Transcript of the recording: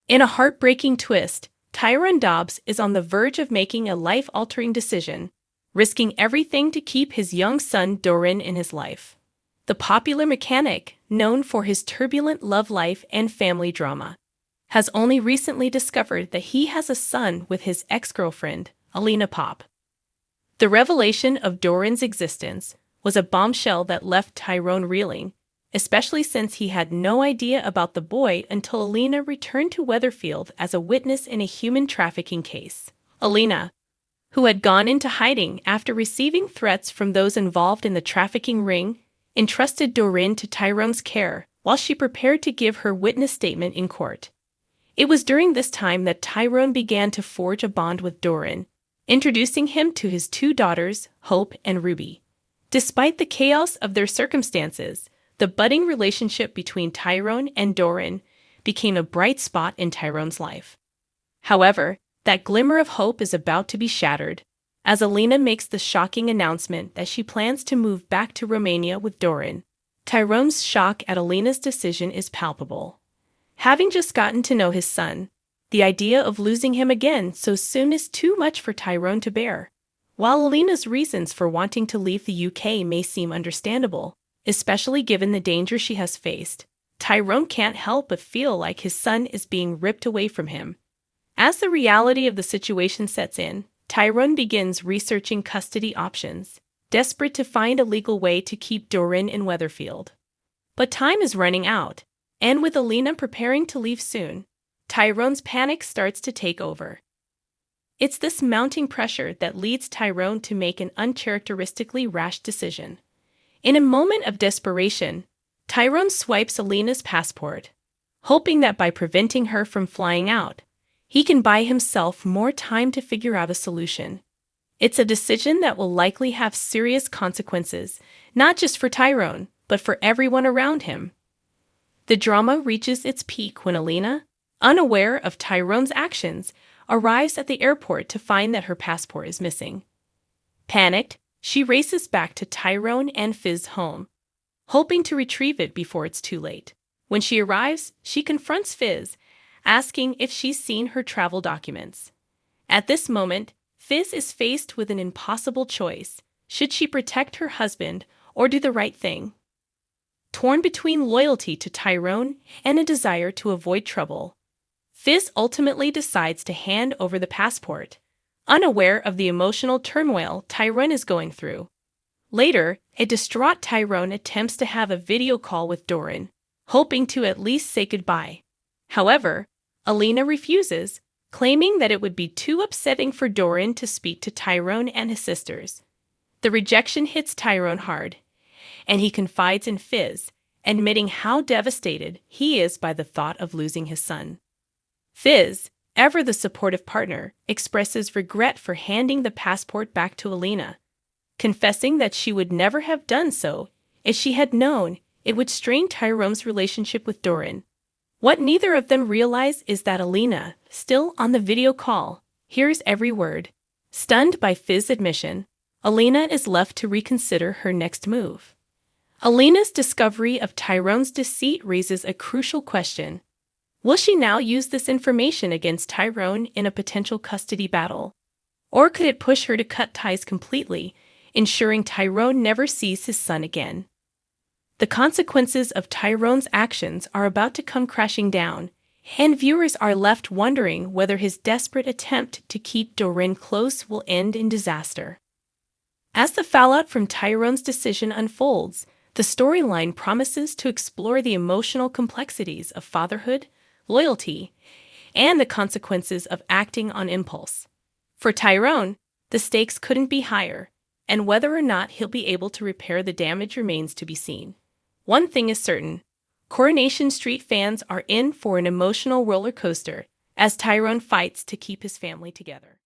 In a heartbreaking twist, Tyrone Dobbs is on the verge of making a life-altering decision, risking everything to keep his young son Doran in his life. The popular mechanic, known for his turbulent love life and family drama, has only recently discovered that he has a son with his ex-girlfriend, Alina Pop. The revelation of Doran's existence was a bombshell that left Tyrone reeling, especially since he had no idea about the boy until Alina returned to Weatherfield as a witness in a human trafficking case. Alina, who had gone into hiding after receiving threats from those involved in the trafficking ring, entrusted Doran to Tyrone's care while she prepared to give her witness statement in court. It was during this time that Tyrone began to forge a bond with Doran, introducing him to his two daughters, Hope and Ruby. Despite the chaos of their circumstances, the budding relationship between Tyrone and Doran became a bright spot in Tyrone's life. However, that glimmer of hope is about to be shattered, as Alina makes the shocking announcement that she plans to move back to Romania with Doran. Tyrone's shock at Alina's decision is palpable. Having just gotten to know his son, the idea of losing him again so soon is too much for Tyrone to bear. While Alina's reasons for wanting to leave the UK may seem understandable, especially given the danger she has faced, Tyrone can't help but feel like his son is being ripped away from him. As the reality of the situation sets in, Tyrone begins researching custody options, desperate to find a legal way to keep Doran in Weatherfield. But time is running out, and with Alina preparing to leave soon, Tyrone's panic starts to take over. It's this mounting pressure that leads Tyrone to make an uncharacteristically rash decision. In a moment of desperation, Tyrone swipes Alina's passport, hoping that by preventing her from flying out, he can buy himself more time to figure out a solution. It's a decision that will likely have serious consequences, not just for Tyrone, but for everyone around him. The drama reaches its peak when Alina, unaware of Tyrone's actions, arrives at the airport to find that her passport is missing. Panicked, she races back to Tyrone and Fiz's home, hoping to retrieve it before it's too late. When she arrives, she confronts Fizz, asking if she's seen her travel documents. At this moment, Fizz is faced with an impossible choice. Should she protect her husband or do the right thing? Torn between loyalty to Tyrone and a desire to avoid trouble, Fizz ultimately decides to hand over the passport, unaware of the emotional turmoil Tyrone is going through. Later, a distraught Tyrone attempts to have a video call with Doran, hoping to at least say goodbye. However, Alina refuses, claiming that it would be too upsetting for Doran to speak to Tyrone and his sisters. The rejection hits Tyrone hard, and he confides in Fizz, admitting how devastated he is by the thought of losing his son. Fizz, ever the supportive partner, expresses regret for handing the passport back to Alina, confessing that she would never have done so if she had known it would strain Tyrone's relationship with Doran. What neither of them realize is that Alina, still on the video call, hears every word. Stunned by Fizz's admission, Alina is left to reconsider her next move. Alina's discovery of Tyrone's deceit raises a crucial question. Will she now use this information against Tyrone in a potential custody battle? Or could it push her to cut ties completely, ensuring Tyrone never sees his son again? The consequences of Tyrone's actions are about to come crashing down, and viewers are left wondering whether his desperate attempt to keep Doran close will end in disaster. As the fallout from Tyrone's decision unfolds, the storyline promises to explore the emotional complexities of fatherhood, loyalty, and the consequences of acting on impulse. For Tyrone, the stakes couldn't be higher, and whether or not he'll be able to repair the damage remains to be seen. One thing is certain: Coronation Street fans are in for an emotional roller coaster as Tyrone fights to keep his family together.